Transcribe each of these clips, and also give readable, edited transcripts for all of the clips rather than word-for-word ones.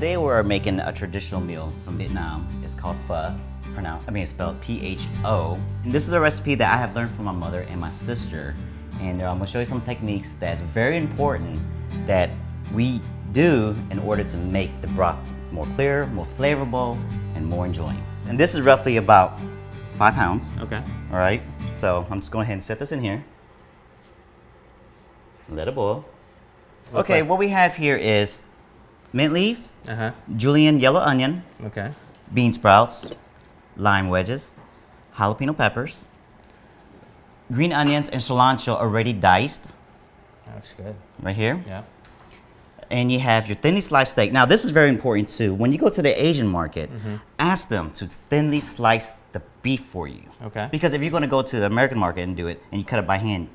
today we're making a traditional meal from Vietnam. It's called pho. It's spelled P-H-O. And this is a recipe that I have learned from my mother and my sister. And I'm gonna show you some techniques that's very important that we do in order to make the broth more clear, more flavorful, and more enjoying. And this is roughly about 5 pounds. Okay. All right, so I'm just going ahead and set this in here. Let it boil. Okay, what we have here is mint leaves, julienne yellow onion, bean sprouts, lime wedges, jalapeno peppers, green onions, and cilantro already diced. That's good. Right here. Yeah. And you have your thinly sliced steak. Now, this is very important too. When you go to the Asian market, ask them to thinly slice the beef for you. Okay. Because if you're going to go to the American market and do it, and you cut it by hand,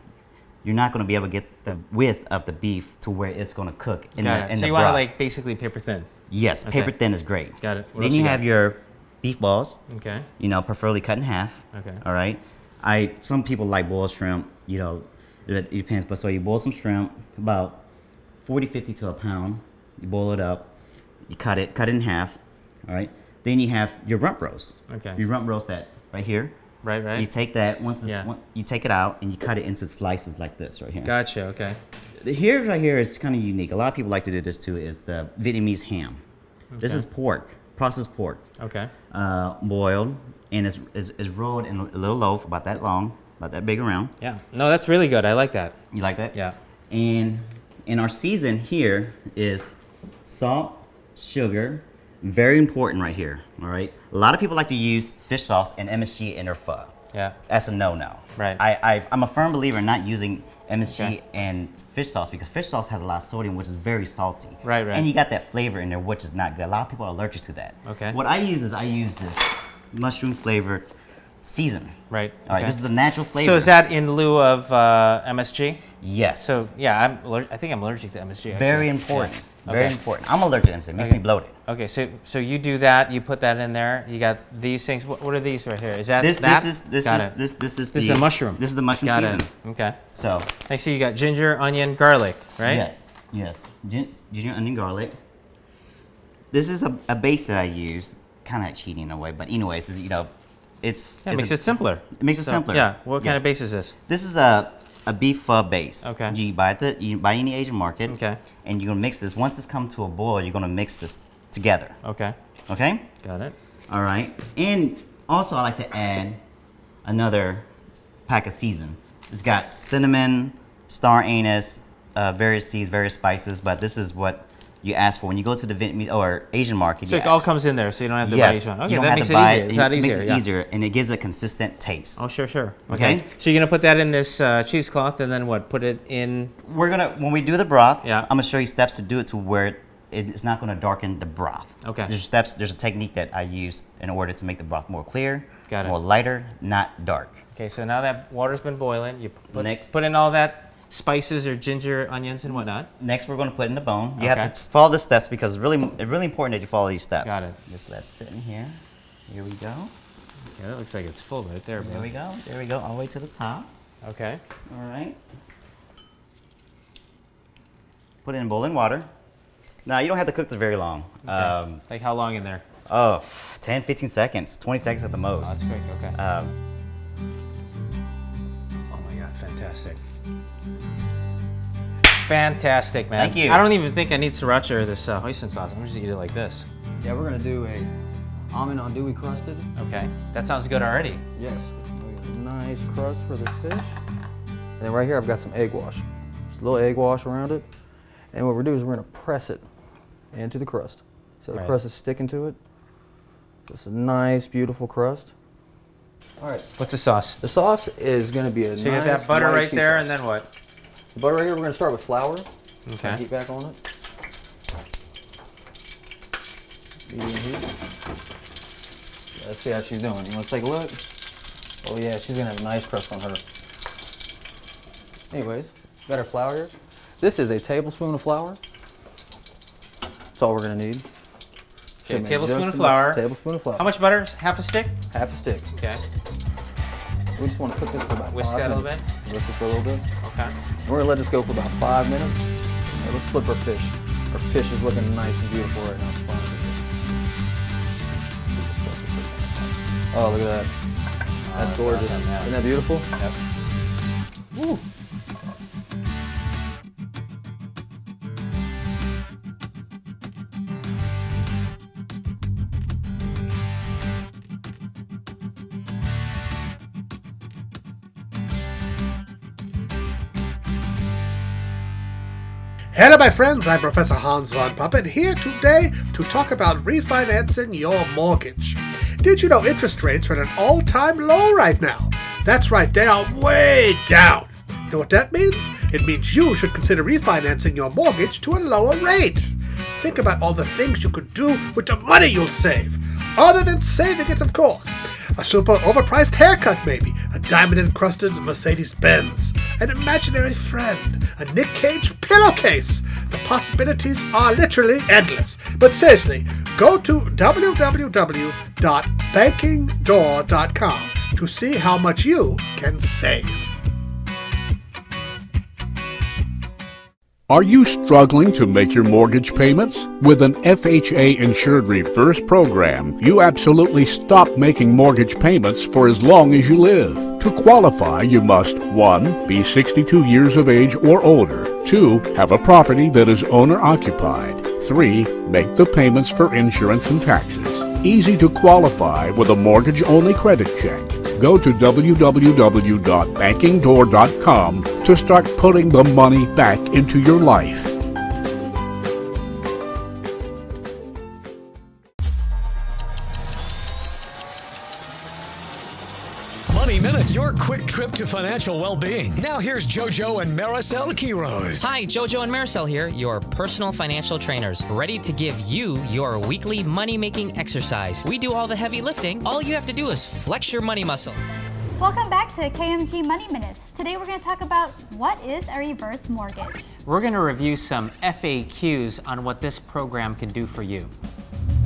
you're not going to be able to get the width of the beef to where it's going to cook in the broth. So you want it like basically paper thin? Yes, paper thin is great. Got it. Then you have your beef balls. Okay. You know, preferably cut in half. Okay. All right. Some people like boiled shrimp. You know, it depends. But so you boil some shrimp, about 40-50 to a pound. You boil it up. You cut it in half. All right. Then you have your rump roast. Okay. You rump roast that right here. Right. You take that you take it out and you cut it into slices like this right here. Gotcha. Okay. Right here is kind of unique. A lot of people like to do this too. Is the Vietnamese ham. Okay. This is pork, processed pork. Okay. Boiled and is rolled in a little loaf about that long, about that big around. Yeah. No, that's really good. I like that. You like that? Yeah. And our season here is salt, sugar. Very important right here, all right? A lot of people like to use fish sauce and MSG in their pho. Yeah. That's a no-no. Right. I'm a firm believer in not using MSG and fish sauce because fish sauce has a lot of sodium, which is very salty. Right. And you got that flavor in there, which is not good. A lot of people are allergic to that. Okay. What I use this mushroom flavored season. Right. All right, this is a natural flavor. So is that in lieu of MSG? Yes. So yeah, I think I'm allergic to MSG. Actually. Very important. Yeah. Very important. I'm allergic to MSG. It makes me bloated. Okay, so you do that. You put that in there. You got these things. What are these right here? Is that this is the mushroom. This is the mushroom season. Okay. So I see you got ginger, onion, garlic, right? Yes. Ginger, onion, garlic. This is a base that I use. Kind of cheating in a way, but anyways, it makes it simpler. It makes it simpler. Yeah. What kind of base is this? This is a beef pho base. Okay. You buy any Asian market. Okay. And you're gonna mix this. Once it's come to a boil, you're gonna mix this together. Okay. Okay. Got it. All right. And also, I like to add another pack of season. It's got cinnamon, star anise, various seeds, various spices. But this is what you ask for when you go to the Vietnamese or Asian market. So it all comes in there, so you don't have to buy each one. Okay, you don't that have makes to it buy easier. It's not easier. Makes it easier, and it gives a consistent taste. Oh, sure. Okay. So you're gonna put that in this cheesecloth, and then what? Put it in. When we do the broth, Yeah. I'm gonna show you steps to do it to where it's not gonna darken the broth. Okay. There's a technique that I use in order to make the broth more clear, Got it. more lighter, not dark. Okay, so now that water's been boiling, you Next. put in all that spices or ginger, onions, and whatnot. Next, we're going to put in the bone. You Okay. have to follow the steps because it's really important that you follow these steps. Got it. Just let it sit in here. Here we go. Yeah, that looks like it's full right there, There we go. There we go. All the way to the top. Okay. All right. Put it in boiling water. Now, you don't have to cook this very long. Okay. Like how long in there? 10, 15 seconds, 20 seconds at the most. Oh, that's quick. Okay. Um, Oh my God, fantastic. Fantastic, man. Thank you. I don't even think I need sriracha or this hoisin sauce. I'm just gonna eat it like this. Yeah, we're gonna do a almond andouille crusted. Okay. That sounds good already. Yes. Nice crust for the fish. And then right here I've got some egg wash. Just a little egg wash around it. And what we're doing is we're gonna press it into the crust. So the crust is sticking to it. Just a nice, beautiful crust. All right. What's the sauce? The sauce is gonna be a So you got that butter right there, and then what? The butter right here, we're gonna start with flour. Okay. Heat back on it. Medium heat. Let's see how she's doing. You wanna take a look? Oh yeah, she's gonna have a nice crust on her. Anyways, got our flour here. This is a tablespoon of flour. That's all we're gonna need. Okay, tablespoon of flour. Tablespoon of flour. How much butter? Half a stick? Half a stick. Okay. We just want to cook this for about Whisk 5 that a minutes. little bit? Whisk it for a little bit. Okay. And we're gonna let this go for about 5 minutes. And let's flip our fish. Our fish is looking nice and beautiful right now. Oh, look at that. That's gorgeous. awesome, yeah. Isn't that beautiful? Yep. Woo. Hello, my friends. I'm Professor Hans von Puppet here today to talk about refinancing your mortgage. Did you know interest rates are at an all-time low right now? That's right, they are way down. You know what that means? It means you should consider refinancing your mortgage to a lower rate. Think about all the things you could do with the money you'll save. Other than saving it, of course. A super overpriced haircut, maybe. A diamond-encrusted Mercedes-Benz. An imaginary friend. A Nick Cage pillowcase. The possibilities are literally endless. But seriously, go to www.bankingdoor.com to see how much you can save. Are you struggling to make your mortgage payments? With an FHA-insured reverse program, you absolutely stop making mortgage payments for as long as you live. To qualify, you must 1. Be 62 years of age or older. 2. Have a property that is owner-occupied. 3. Make the payments for insurance and taxes. Easy to qualify with a mortgage-only credit check. Go to www.bankingdoor.com to start putting the money back into your life. Money Minute, your quick trip to financial well-being. Now here's JoJo and Maricel Quiroz. Hi, JoJo and Maricel here, your personal financial trainers, ready to give you your weekly money-making exercise. We do all the heavy lifting. All you have to do is flex your money muscle. Welcome back to KMG Money Minutes. Today we're going to talk about what is a reverse mortgage. We're going to review some FAQs on what this program can do for you.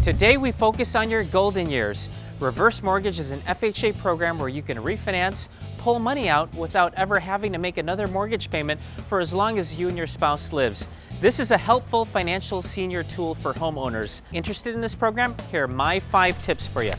Today we focus on your golden years. Reverse mortgage is an FHA program where you can refinance, pull money out without ever having to make another mortgage payment for as long as you and your spouse lives. This is a helpful financial senior tool for homeowners. Interested in this program? Here are my 5 tips for you.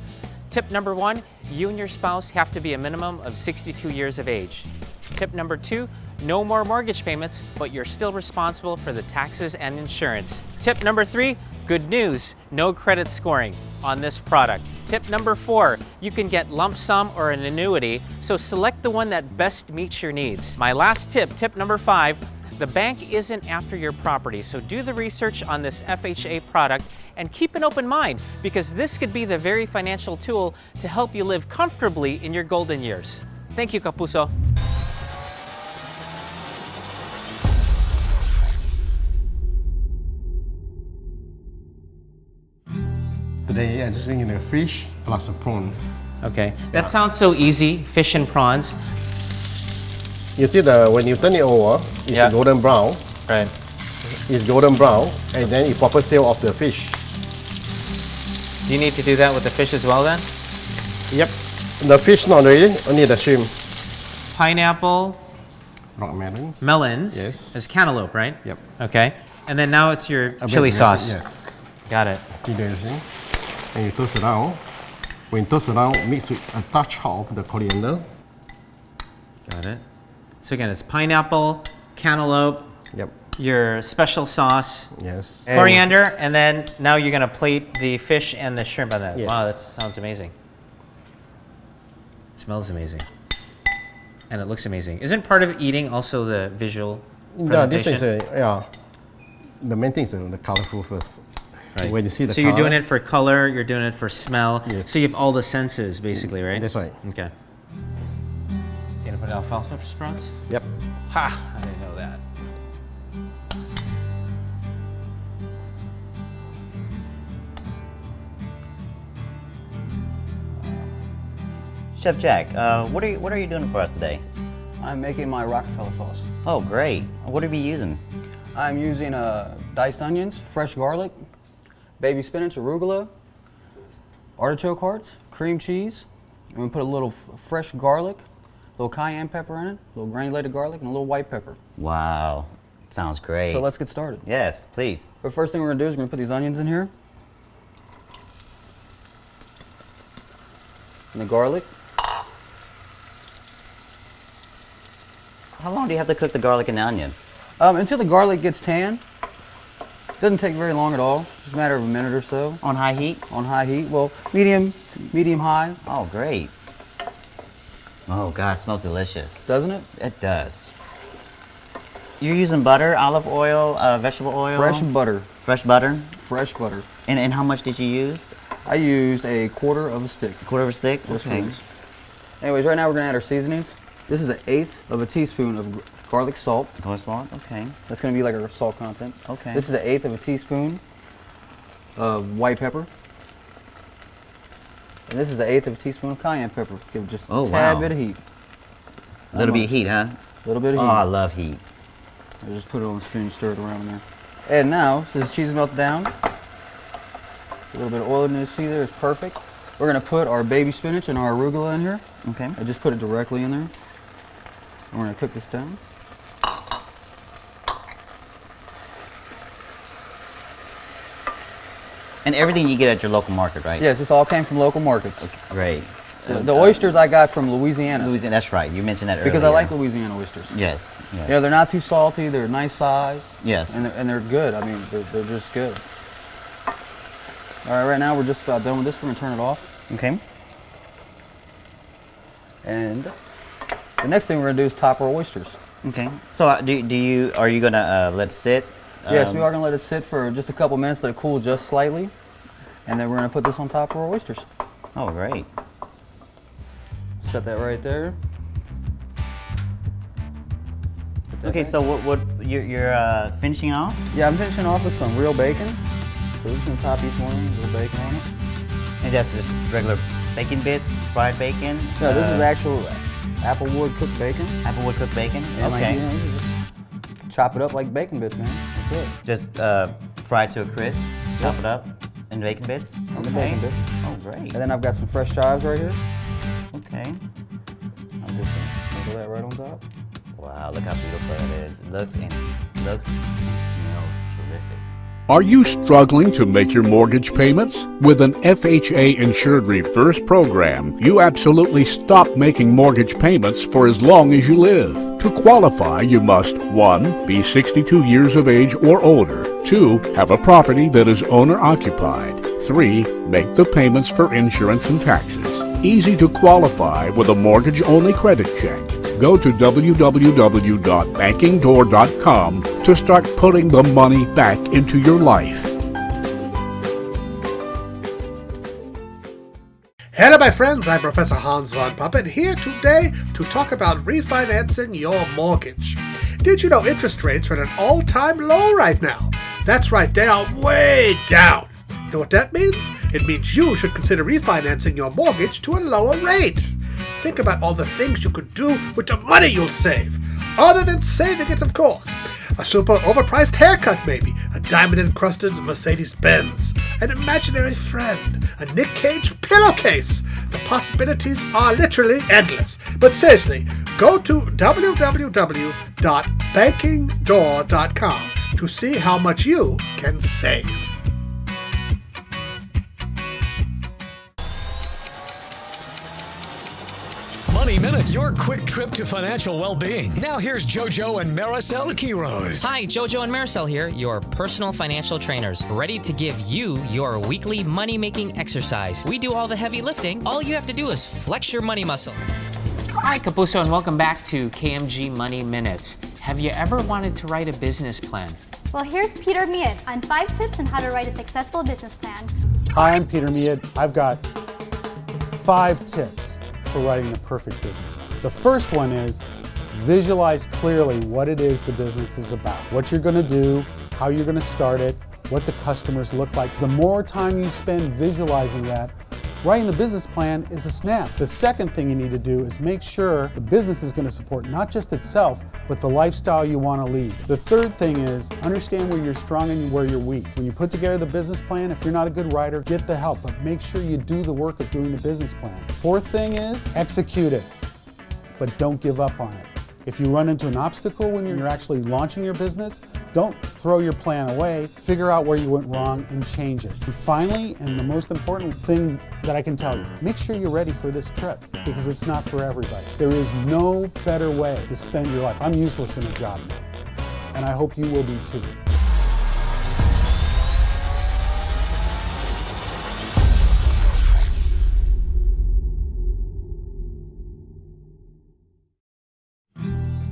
Tip number 1, you and your spouse have to be a minimum of 62 years of age. Tip number 2, no more mortgage payments, but you're still responsible for the taxes and insurance. Tip number 3, good news, no credit scoring on this product. Tip number 4, you can get lump sum or an annuity, so select the one that best meets your needs. My last tip, tip number 5, the bank isn't after your property, so do the research on this FHA product and keep an open mind, because this could be the very financial tool to help you live comfortably in your golden years. Thank you, Kapuso. Today I'm just thinking a fish plus a prawns. Okay, that sounds so easy, fish and prawns. You see when you turn it over, it's golden brown. Right. It's golden brown, and then you proper seal off the fish. Do you need to do that with the fish as well then? Yep. The fish not ready, only the shrimp. Pineapple, Rock melons. melons, Yes. is cantaloupe, right? Yep. Okay, and then now it's your A bit chili of sauce. Yes. Got it. Chili dressing. And you toast it around. When you toast it around, mix with a touch of the coriander. Got it. So again, it's pineapple, cantaloupe, Yep. your special sauce, Yes. coriander, and then now you're gonna plate the fish and the shrimp on that. Yes. Wow, that sounds amazing. It smells amazing. And it looks amazing. Isn't part of eating also the visual Yeah, this presentation? is the main thing is the colorful first. Right. When you see the so color, you're doing it for color, you're doing it for smell. Yes. So you have all the senses basically, right? That's right. Okay. You gonna put alfalfa for sprouts? Yep. Ha! I didn't know that. Chef Jack, what are you doing for us today? I'm making my Rockefeller sauce. Oh, great. What are we using? I'm using diced onions, fresh garlic, baby spinach, arugula, artichoke hearts, cream cheese. I'm gonna put a little fresh garlic, a little cayenne pepper in it, a little granulated garlic, and a little white pepper. Wow. Sounds great. So let's get started. Yes, please. The first thing we're gonna do is we're gonna put these onions in here. And the garlic. How long do you have to cook the garlic and the onions? Until the garlic gets tan. Doesn't take very long at all. It's a matter of a minute or so. On high heat? On high heat. Well, medium high. Oh, great. Oh, God, it smells delicious. Doesn't it? It does. You're using butter, olive oil, vegetable oil? Fresh butter. Fresh butter? Fresh butter. And how much did you use? I used a quarter of a stick. A quarter of a stick? Just Okay. Anyways, right now we're gonna add our seasonings. This is 1/8 of a teaspoon of garlic salt. Garlic salt, okay. That's gonna be like our salt content. Okay. This is 1/8 of a teaspoon of white pepper. And this is 1/8 of a teaspoon of cayenne pepper. Give it just a tad bit of heat. A little bit of heat, huh? A little bit of heat. Oh, I love heat. I just put it on the spoon, stir it around in there. And now, since the cheese is melted down, a little bit of oil in this, see there, it's perfect. We're gonna put our baby spinach and our arugula in here. Okay. I just put it directly in there. And we're gonna cook this down. And everything you get at your local market, right? Yes, this all came from local markets. Okay, great. The oysters I got from Louisiana. Louisiana, that's right. You mentioned that earlier. Because I like Louisiana oysters. Yes. Yes. Yeah, they're not too salty. They're nice size. Yes. And they're good. I mean, they're just good. All right, right now we're just about done with this. We're gonna turn it off. Okay. And the next thing we're gonna do is top our oysters. Okay. So are you gonna let it sit? Yes, we are gonna let it sit for just a couple minutes, let it cool just slightly, and then we're gonna put this on top of our oysters. Oh, great. Set that right there. Okay, so what you're finishing off? Yeah, I'm finishing off with some real bacon. So we're just gonna top each one with a little bacon on it. And that's just regular bacon bits, fried bacon? No, this is actual applewood cooked bacon. Applewood cooked bacon? And Okay. like, you know, you just chop it up like bacon bits, man. That's it. Just fry to a crisp, chop it up in bacon bits? On the bacon bits. Oh, great. And then I've got some fresh chives right here. Okay. I'm just gonna sprinkle that right on top. Wow, look how beautiful that is. It looks and smells terrific. Are you struggling to make your mortgage payments? With an FHA insured reverse program, you absolutely stop making mortgage payments for as long as you live. To qualify, you must 1. Be 62 years of age or older. 2. Have a property that is owner-occupied. 3. Make the payments for insurance and taxes. Easy to qualify with a mortgage-only credit check. Go to www.bankingdoor.com to start putting the money back into your life. Hello, my friends. I'm Professor Hans von Puppet here today to talk about refinancing your mortgage. Did you know interest rates are at an all-time low right now? That's right, they are way down. You know what that means? It means you should consider refinancing your mortgage to a lower rate. Think about all the things you could do with the money you'll save. Other than saving it, of course. A super overpriced haircut, maybe. A diamond-encrusted Mercedes-Benz. An imaginary friend. A Nick Cage pillowcase. The possibilities are literally endless. But seriously, go to www.bankingdoor.com to see how much you can save. Money Minute, your quick trip to financial well-being. Now here's JoJo and Maricel Quiroz. Hi, JoJo and Maricel here, your personal financial trainers, ready to give you your weekly money-making exercise. We do all the heavy lifting. All you have to do is flex your money muscle. Hi, Kapuso, and welcome back to KMG Money Minutes. Have you ever wanted to write a business plan? Well, here's Peter Miet on 5 tips on how to write a successful business plan. Hi, I'm Peter Miet. I've got 5 tips for writing the perfect business plan. The first one is visualize clearly what it is the business is about, what you're going to do, how you're going to start it, what the customers look like. The more time you spend visualizing that, writing the business plan is a snap. The second thing you need to do is make sure the business is going to support not just itself, but the lifestyle you want to lead. The third thing is understand where you're strong and where you're weak. When you put together the business plan, if you're not a good writer, get the help, but make sure you do the work of doing the business plan. Fourth thing is execute it, but don't give up on it. If you run into an obstacle when you're actually launching your business, don't throw your plan away. Figure out where you went wrong and change it. And finally, and the most important thing that I can tell you, make sure you're ready for this trip because it's not for everybody. There is no better way to spend your life. I'm useless in a job now, and I hope you will be too.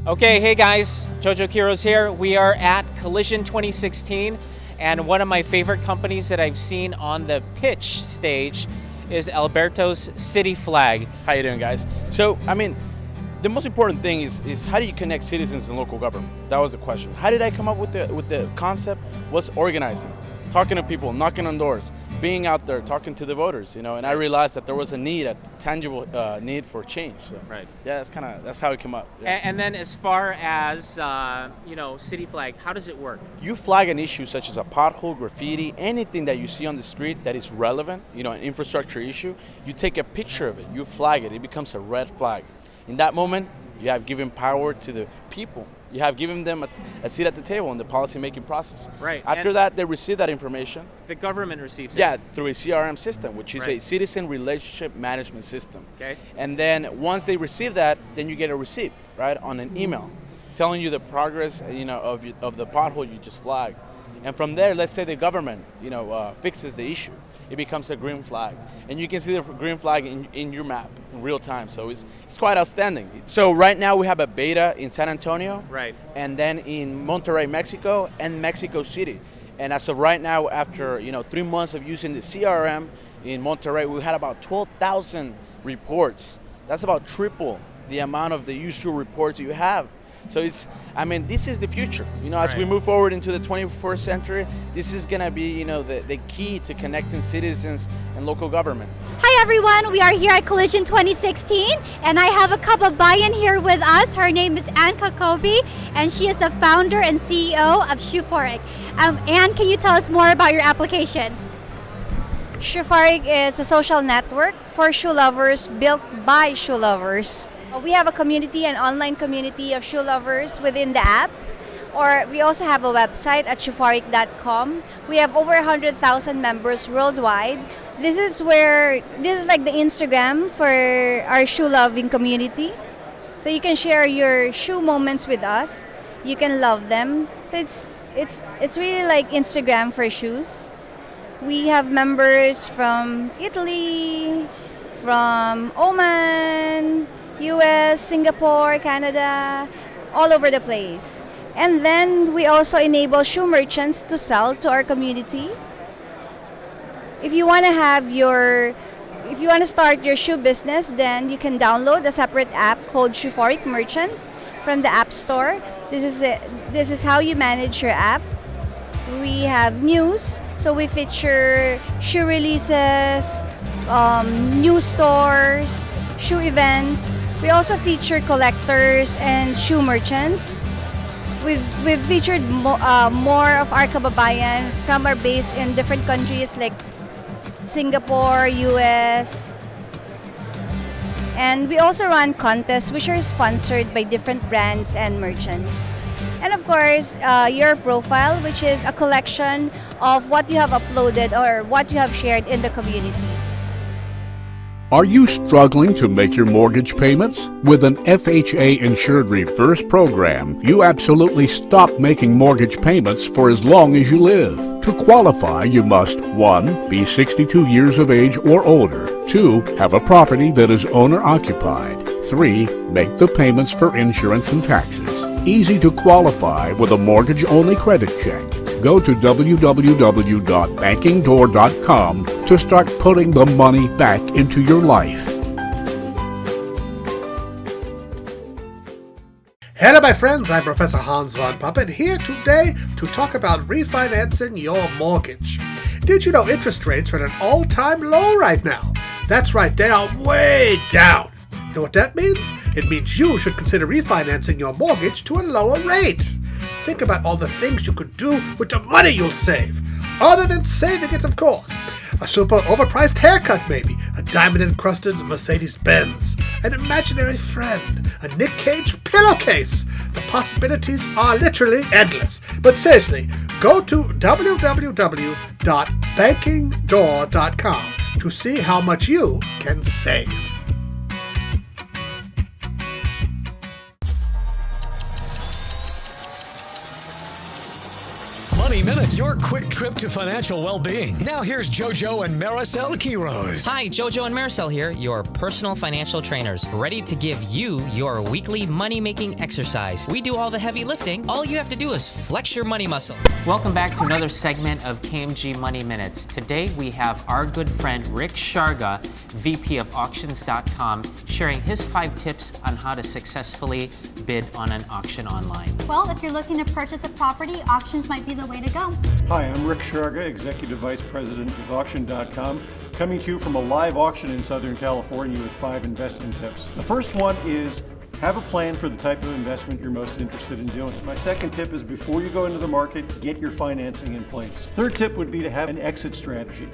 Okay, hey guys, Jojo Quiroz here. We are at Collision 2016, and one of my favorite companies that I've seen on the pitch stage is Alberto's City Flag. How you doing, guys? So, I mean, the most important thing is how do you connect citizens and local government? That was the question. How did I come up with the concept? Was organizing, talking to people, knocking on doors, being out there, talking to the voters, you know. And I realized that there was a tangible need for change. So, right. Yeah, that's how it came up. Yeah. And then, as far as City Flag, how does it work? You flag an issue such as a pothole, graffiti, anything that you see on the street that is relevant, you know, an infrastructure issue. You take a picture of it, you flag it, it becomes a red flag. In that moment, you have given power to the people. You have given them a seat at the table in the policy-making process. Right. After that, they receive that information. The government receives it. Yeah, through a CRM system, which is right. a citizen relationship management system. Okay. And then once they receive that, then you get a receipt, right, on an email, telling you the progress, you know, of the pothole you just flagged. And from there, let's say the government, fixes the issue. It becomes a green flag. And you can see the green flag in your map in real time. So it's quite outstanding. So right now we have a beta in San Antonio. Right. And then in Monterrey, Mexico, and Mexico City. And as of right now, after 3 months of using the CRM in Monterrey, we had about 12,000 reports. That's about triple the amount of the usual reports you have. So this is the future. As we move forward into the 21st century, this is gonna be, the key to connecting citizens and local government. Hi everyone, we are here at Collision 2016, and I have a cup of buy-in here with us. Her name is Ann Kakobi, and she is the founder and CEO of Shoephoric. Ann, can you tell us more about your application? Shoephoric is a social network for shoe lovers built by shoe lovers. We have a community, an online community of shoe lovers within the app, or we also have a website at shoephoric.com. We have over 100,000 members worldwide. This is like the Instagram for our shoe loving community. So you can share your shoe moments with us. You can love them. So it's really like Instagram for shoes. We have members from Italy, from Oman, US, Singapore, Canada, all over the place. And then we also enable shoe merchants to sell to our community. If you want to start your shoe business, then you can download a separate app called Shoephoric Merchant from the App Store. This is how you manage your app. We have news, so we feature shoe releases, news stores, shoe events. We also feature collectors and shoe merchants. We've featured more of our kababayan. Some are based in different countries like Singapore, US. And we also run contests which are sponsored by different brands and merchants. And of course, your profile, which is a collection of what you have uploaded or what you have shared in the community. Are you struggling to make your mortgage payments? With an FHA insured reverse program, you absolutely stop making mortgage payments for as long as you live. To qualify, you must 1. Be 62 years of age or older. 2. Have a property that is owner-occupied. 3. Make the payments for insurance and taxes. Easy to qualify with a mortgage-only credit check. Go to www.bankingdoor.com to start putting the money back into your life. Hello my friends, I'm Professor Hans von Puppet here today to talk about refinancing your mortgage. Did you know interest rates are at an all-time low right now? That's right, they are way down. You know what that means? It means you should consider refinancing your mortgage to a lower rate. Think about all the things you could do with the money you'll save. other than saving it, of course. A super overpriced haircut, maybe. A diamond-encrusted Mercedes-Benz. An imaginary friend. A Nick Cage pillowcase. The possibilities are literally endless. But seriously, go to www.bankingdoor.com to see how much you can save. Money Minute, your quick trip to financial well-being. Now here's JoJo and Maricel Quiroz. Hi, JoJo and Maricel here, your personal financial trainers, ready to give you your weekly money-making exercise. We do all the heavy lifting. All you have to do is flex your money muscle. Welcome back to another segment of KMG Money Minutes. Today we have our good friend Rick Sharga, VP of Auctions.com, sharing his 5 tips on how to successfully bid on an auction online. Well, if you're looking to purchase a property, auctions might be the way to go. Hi, I'm Rick Sharga, Executive Vice President with Auction.com, coming to you from a live auction in Southern California with 5 investing tips. The first one is have a plan for the type of investment you're most interested in doing. My second tip is before you go into the market, get your financing in place. Third tip would be to have an exit strategy.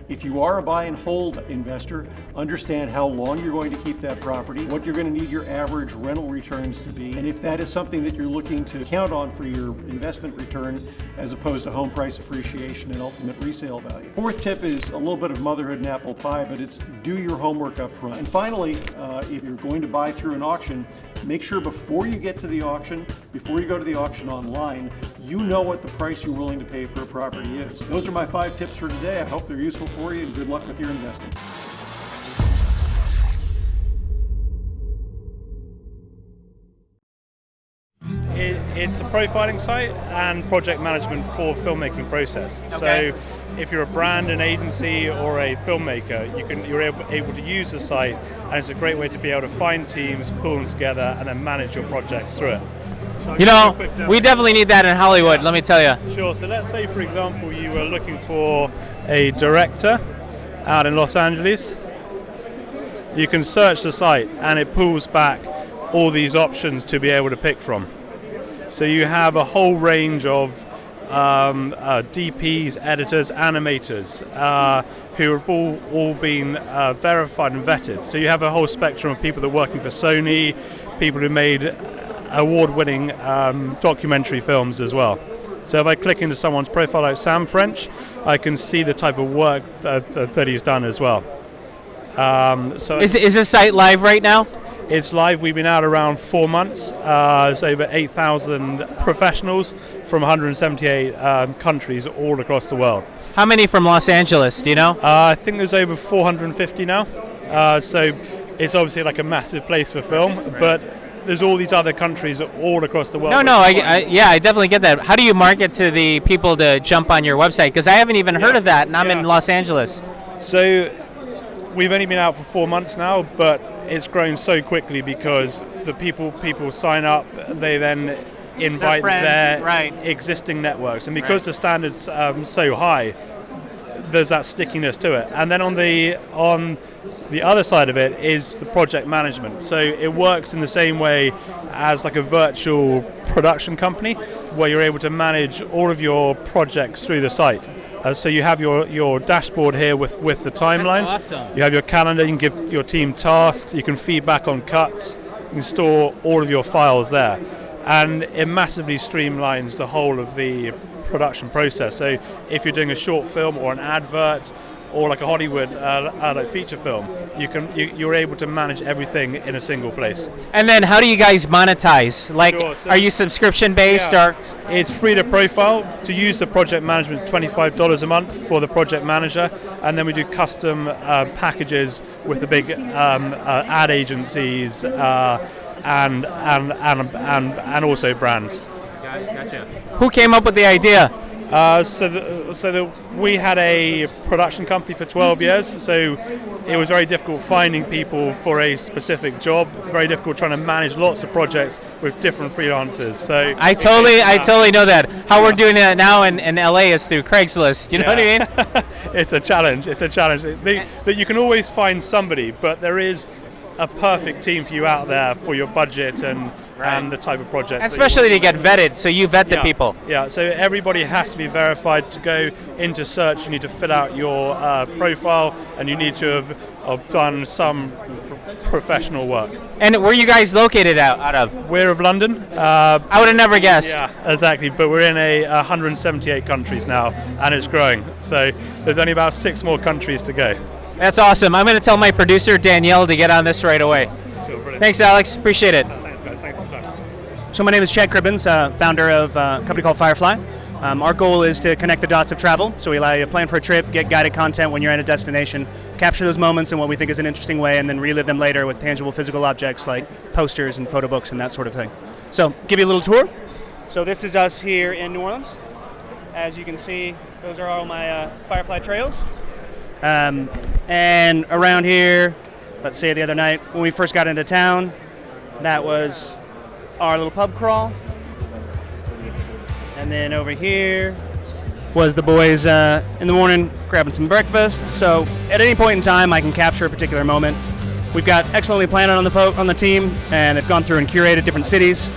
If you are a buy and hold investor, understand how long you're going to keep that property, what you're going to need your average rental returns to be, and if that is something that you're looking to count on for your investment return as opposed to home price appreciation and ultimate resale value. Fourth tip is a little bit of motherhood and apple pie, but it's do your homework up front. And finally, if you're going to buy through an auction, make sure before you get to the auction, before you go to the auction online, you know what the price you're willing to pay for a property is. Those are my 5 tips for today. I hope they're useful for you, and good luck with your investing. It's a profiling site and project management for filmmaking process. Okay. So if you're a brand, an agency, or a filmmaker, you're able to use the site, and it's a great way to be able to find teams, pull them together, and then manage your projects through it. So You know, we definitely need that in Hollywood, let me tell you. Sure, so let's say for example you were looking for a director out in Los Angeles. You can search the site and it pulls back all these options to be able to pick from. So you have a whole range of DPs, editors, animators who have all been verified and vetted. So you have a whole spectrum of people that are working for Sony, people who made award-winning documentary films as well. So if I click into someone's profile like Sam French, I can see the type of work that he's done as well. Is this site live right now? It's live. We've been out around 4 months. There's over 8,000 professionals from 178 countries all across the world. How many from Los Angeles, do you know? I think there's over 450 now. So it's obviously like a massive place for film, but there's all these other countries all across the world. I definitely get that. How do you market to the people to jump on your website? Because I haven't even heard of that, and I'm in Los Angeles. So we've only been out for 4 months now, but it's grown so quickly because the people sign up, they then invite their existing networks, and because the standard's so high, there's that stickiness to it. And then on the other side of it is the project management. So it works in the same way as like a virtual production company, where you're able to manage all of your projects through the site. So you have your dashboard here with the timeline. That's awesome. You have your calendar, you can give your team tasks, you can feedback on cuts, you can store all of your files there. And it massively streamlines the whole of the production process. So if you're doing a short film or an advert or like a Hollywood like feature film, you're able to manage everything in a single place. And then how do you guys monetize? Like, Sure, so- are you subscription based or? It's free to profile. To use the project management, $25 a month for the project manager, and then we do custom packages with the big ad agencies and also brands. Gotcha. Who came up with the idea? We had a production company for 12 years, so it was very difficult finding people for a specific job. Very difficult trying to manage lots of projects with different freelancers. So I totally know that. How we're doing that now in LA is through Craigslist. You know what I mean? It's a challenge. That you can always find somebody, but there is a perfect team for you out there for your budget and and the type of project. Especially to get vetted, so you vet the people. Yeah, so everybody has to be verified to go into search. You need to fill out your profile, and you need to have done some professional work. And where are you guys located out of? We're of London. I would have never guessed. Yeah, exactly. But we're in 178 countries now, and it's growing. So there's only about 6 more countries to go. That's awesome. I'm going to tell my producer, Danielle, to get on this right away. Cool, thanks, Alex. Appreciate it. Thanks, guys. Thanks for the time. So my name is Chad Cribbins, founder of a company called Firefly. Our goal is to connect the dots of travel. So we allow you to plan for a trip, get guided content when you're at a destination, capture those moments in what we think is an interesting way, and then relive them later with tangible physical objects like posters and photo books and that sort of thing. So give you a little tour. So this is us here in New Orleans. As you can see, those are all my Firefly trails. And around here, let's say the other night when we first got into town, that was our little pub crawl. And then over here was the boys in the morning grabbing some breakfast. So at any point in time, I can capture a particular moment. We've got excellently planned on the team, and they've gone through and curated different cities.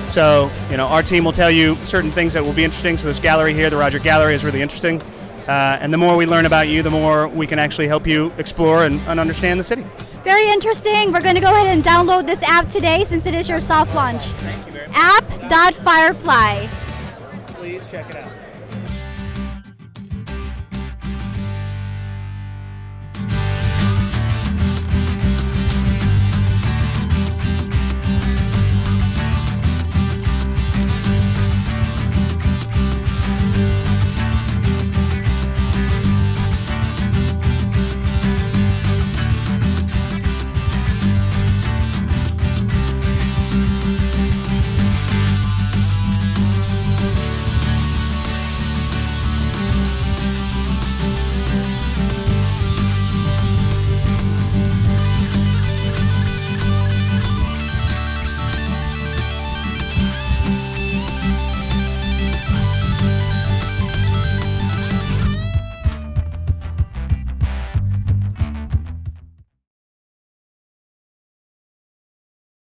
So, our team will tell you certain things that will be interesting. So this gallery here, the Roger Gallery, is really interesting. And the more we learn about you, the more we can actually help you explore and understand the city. Very interesting. We're going to go ahead and download this app today since it is your soft launch. Thank you very much. App.firefly. Please check it out.